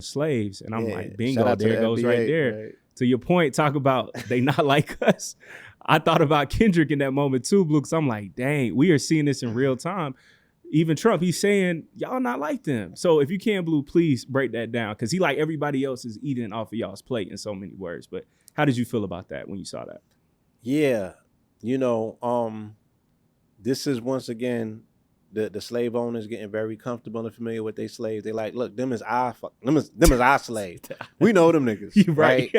slaves. And I'm Yeah. like, Shout bingo, out to there the it goes NBA, right there. right. To your point, talk about they not like us. I thought about Kendrick in that moment too, Blue, because I'm like, dang, we are seeing this in real time. Even Trump, he's saying, y'all not like them. So if you can, Blue, please break that down. Because he, like everybody else, is eating off of y'all's plate in so many words. But how did you feel about that when you saw that? Yeah. This is once again the slave owners getting very comfortable and familiar with their slaves. They like, look, them is our slaves. We know them niggas. You right.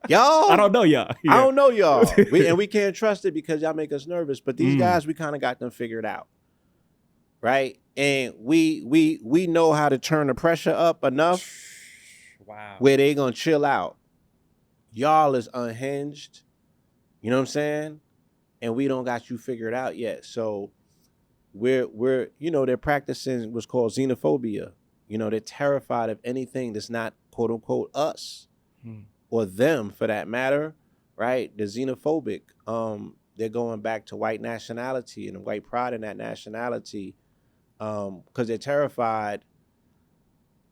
Y'all, I don't know y'all. I Yeah. don't know y'all. We can't trust it because y'all make us nervous. But these guys, we kind of got them figured out. Right? And we know how to turn the pressure up enough where they gonna chill out. Y'all is unhinged. You know what I'm saying? And we don't got you figured out yet. So we're they're practicing what's called xenophobia. They're terrified of anything that's not quote unquote us or them for that matter, right? They're xenophobic. They're going back to white nationality and white pride in that nationality, because they're terrified.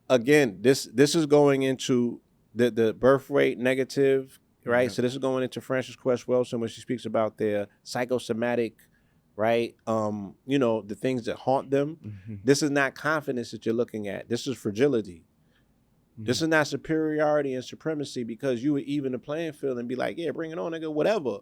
Again, this is going into the birth rate negative, right? Yeah. So this is going into Frances Quest Wilson when she speaks about their psychosomatic, right? The things that haunt them. Mm-hmm. This is not confidence that you're looking at. This is fragility. Mm-hmm. This is not superiority and supremacy because you would even the playing field and be like, yeah, bring it on, nigga, whatever.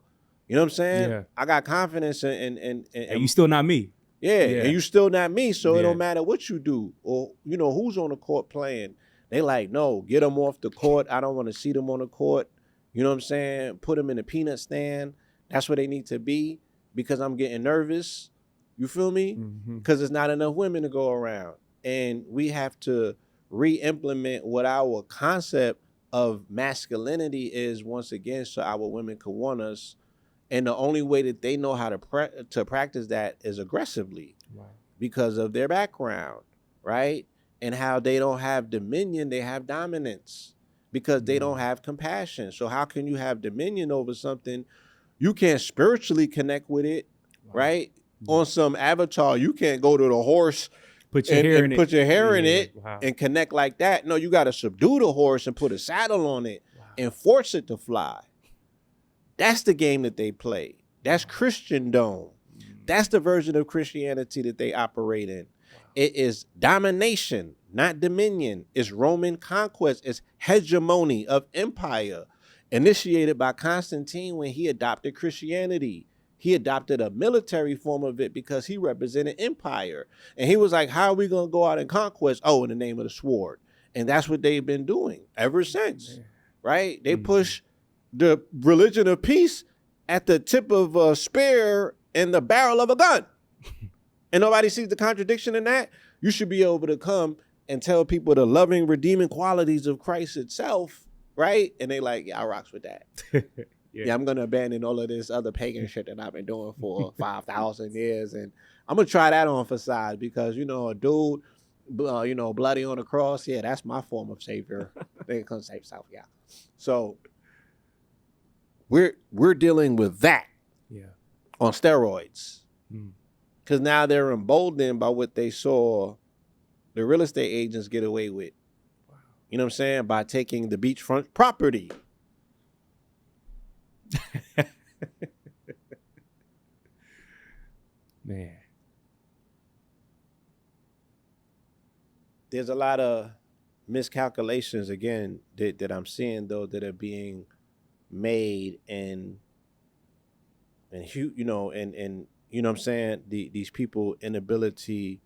You know what I'm saying? Yeah. I got confidence and you still not me. Yeah, and you still not me, so it don't matter what you do or who's on the court playing. They like, no, get them off the court. I don't want to see them on the court. You know what I'm saying? Put them in a peanut stand. That's where they need to be because I'm getting nervous. You feel me? Because there's not enough women to go around, and we have to re-implement what our concept of masculinity is once again, so our women can want us. And the only way that they know how to practice that is aggressively, because of their background, right? And how they don't have dominion, they have dominance because they don't have compassion. So how can you have dominion over something? You can't spiritually connect with it, right? On some avatar, you can't go to the horse, put your hair in it and connect like that. No, you got to subdue the horse and put a saddle on it and force it to fly. That's the game that they play. That's Christendom. That's the version of Christianity that they operate in. It is domination, not dominion. It's Roman conquest. It's hegemony of empire, initiated by Constantine when he adopted Christianity. He adopted a military form of it because he represented empire. And he was like, how are we going to go out and conquest? Oh, in the name of the sword. And that's what they've been doing ever since, right? They push the religion of peace at the tip of a spear in the barrel of a gun. And nobody sees the contradiction in that. You should be able to come and tell people the loving, redeeming qualities of Christ itself, right? And they like, yeah, I rocks with that. Yeah, I'm going to abandon all of this other pagan shit that I've been doing for 5,000 years. And I'm going to try that on for size because, a dude, bloody on the cross, yeah, that's my form of savior. They can save self, yeah. So we're dealing with that on steroids. Because now they're emboldened by what they saw the real estate agents get away with. Wow. You know what I'm saying? By taking the beachfront property. Man. There's a lot of miscalculations, again, that I'm seeing, though, that are being made and you know what I'm saying, these people inability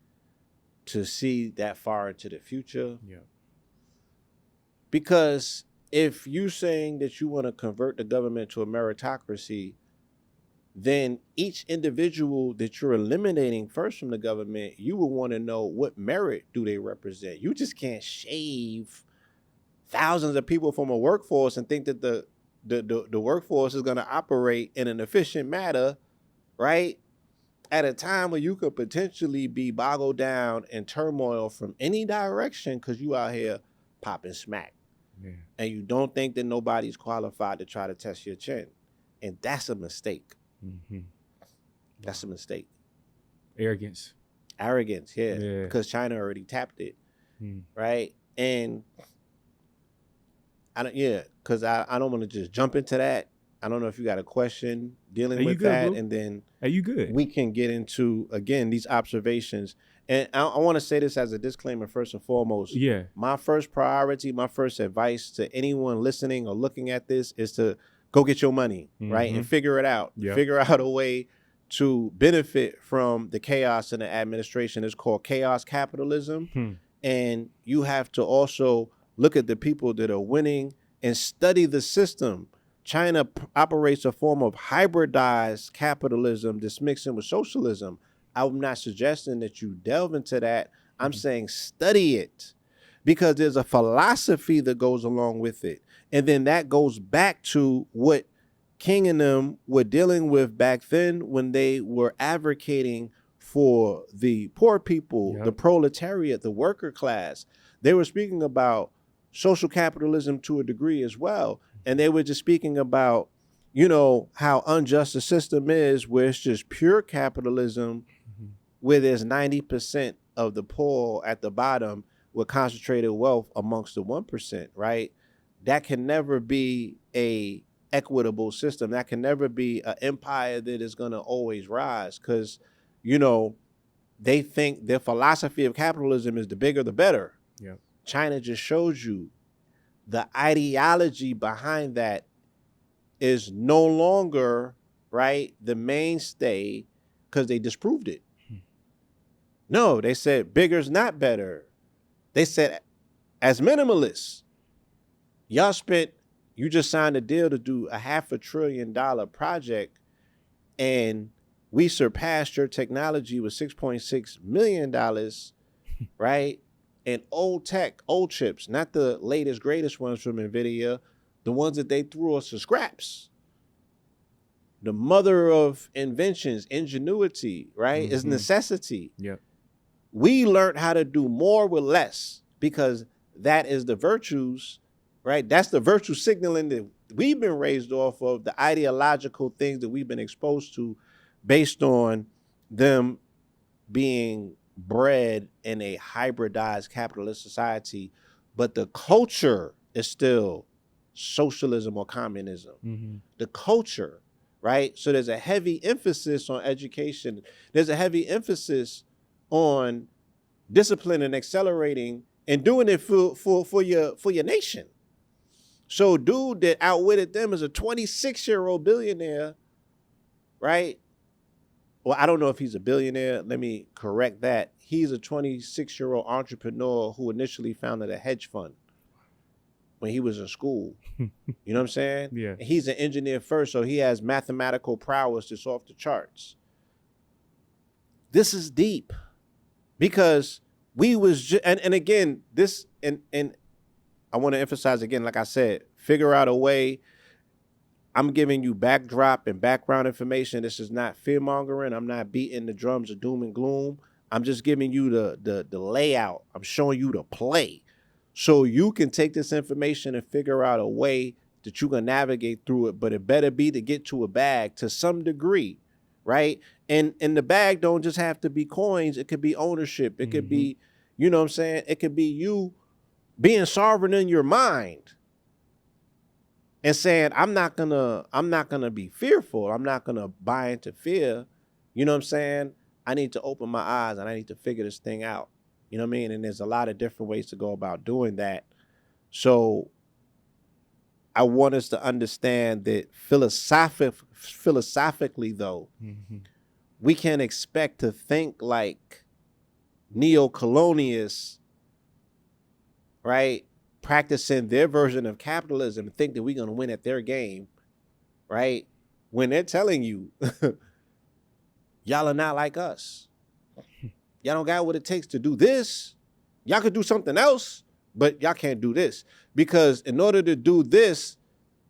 to see that far into the future. Yeah. Because if you saying that you want to convert the government to a meritocracy, then each individual that you're eliminating first from the government, you will want to know what merit do they represent. You just can't shave thousands of people from a workforce and think that the workforce is going to operate in an efficient manner, right? At a time where you could potentially be boggled down in turmoil from any direction because you out here popping smack. Yeah. And you don't think that nobody's qualified to try to test your chin. And that's a mistake. Mm-hmm. That's a mistake. Arrogance, yeah. Because China already tapped it, right? And because I don't want to just jump into that. I don't know if you got a question dealing Hey, you with good, that, Blue? and then Are you good? we can get into, again, these observations. And I want to say this as a disclaimer first and foremost. Yeah. My first priority, my first advice to anyone listening or looking at this is to go get your money, right? And figure it out. Yep. Figure out a way to benefit from the chaos in the administration. It's called chaos capitalism. And you have to also look at the people that are winning and study the system. China operates a form of hybridized capitalism that's mixing with socialism. I'm not suggesting that you delve into that. I'm saying study it, because there's a philosophy that goes along with it. And then that goes back to what King and them were dealing with back then when they were advocating for the poor people, the proletariat, the worker class. They were speaking about social capitalism to a degree as well. And they were just speaking about, how unjust the system is, where it's just pure capitalism, where there's 90% of the poor at the bottom with concentrated wealth amongst the 1%, right? That can never be a equitable system. That can never be an empire that is going to always rise, because, they think their philosophy of capitalism is the bigger, the better. Yeah. China just shows you the ideology behind that is no longer, right, the mainstay, because they disproved it. No, they said bigger's not better. They said, as minimalists, you just signed a deal to do a $500 billion project, and we surpassed your technology with $6.6 million, right? And old tech, old chips, not the latest, greatest ones from NVIDIA, the ones that they threw us to scraps. The mother of inventions, ingenuity, right, is necessity. Yeah. We learned how to do more with less, because that is the virtues, right? That's the virtue signaling that we've been raised off of, the ideological things that we've been exposed to based on them being bred in a hybridized capitalist society. But the culture is still socialism or communism. The culture, right? So there's a heavy emphasis on education. There's a heavy emphasis on discipline and accelerating and doing it for your nation. So dude that outwitted them is a 26-year-old billionaire, right? Well, I don't know if he's a billionaire. Let me correct that. He's a 26-year-old entrepreneur who initially founded a hedge fund when he was in school. You know what I'm saying? Yeah. And he's an engineer first, so he has mathematical prowess that's off the charts. This is deep, because we was and again, this and I want to emphasize again, like I said, figure out a way. I'm giving you backdrop and background information. This is not fear mongering. I'm not beating the drums of doom and gloom. I'm just giving you the layout. I'm showing you the play, so you can take this information and figure out a way that you can navigate through it. But it better be to get to a bag to some degree, right? And the bag don't just have to be coins. It could be ownership. It could be, you know what I'm saying? It could be you being sovereign in your mind and saying, I'm not gonna be fearful. I'm not gonna buy into fear. You know what I'm saying? I need to open my eyes and I need to figure this thing out. You know what I mean? And there's a lot of different ways to go about doing that. So I want us to understand that philosophically though, we can't expect to think like neo-colonialists, right? Practicing their version of capitalism and think that we're going to win at their game, right? When they're telling you, y'all are not like us. Y'all don't got what it takes to do this. Y'all could do something else, but y'all can't do this. Because in order to do this,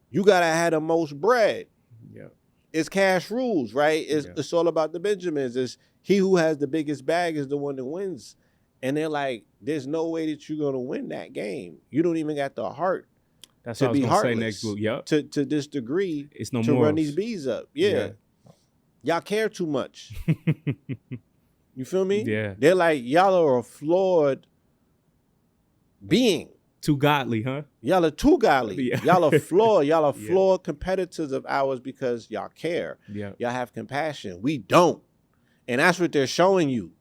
you got to have the most bread. Yeah. It's cash rules, right? It's all about the Benjamins. It's he who has the biggest bag is the one that wins. And they're like, there's no way that you're going to win that game. You don't even got the heart That's to what I was be going to say heartless next week. Yep. to this degree It's no to morals. run these bees up. Yeah. Y'all care too much. You feel me? Yeah. They're like, y'all are a flawed being. Too godly, huh? Y'all are too godly. Yeah. Y'all are flawed. Y'all are Yeah. flawed competitors of ours because y'all care. Yeah. Y'all have compassion. We don't. And that's what they're showing you.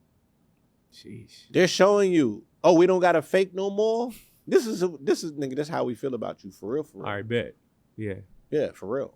Sheesh. They're showing you, oh, we don't got to fake no more. This is nigga, that's how we feel about you for real, for real. All right, bet. Yeah. Yeah, for real.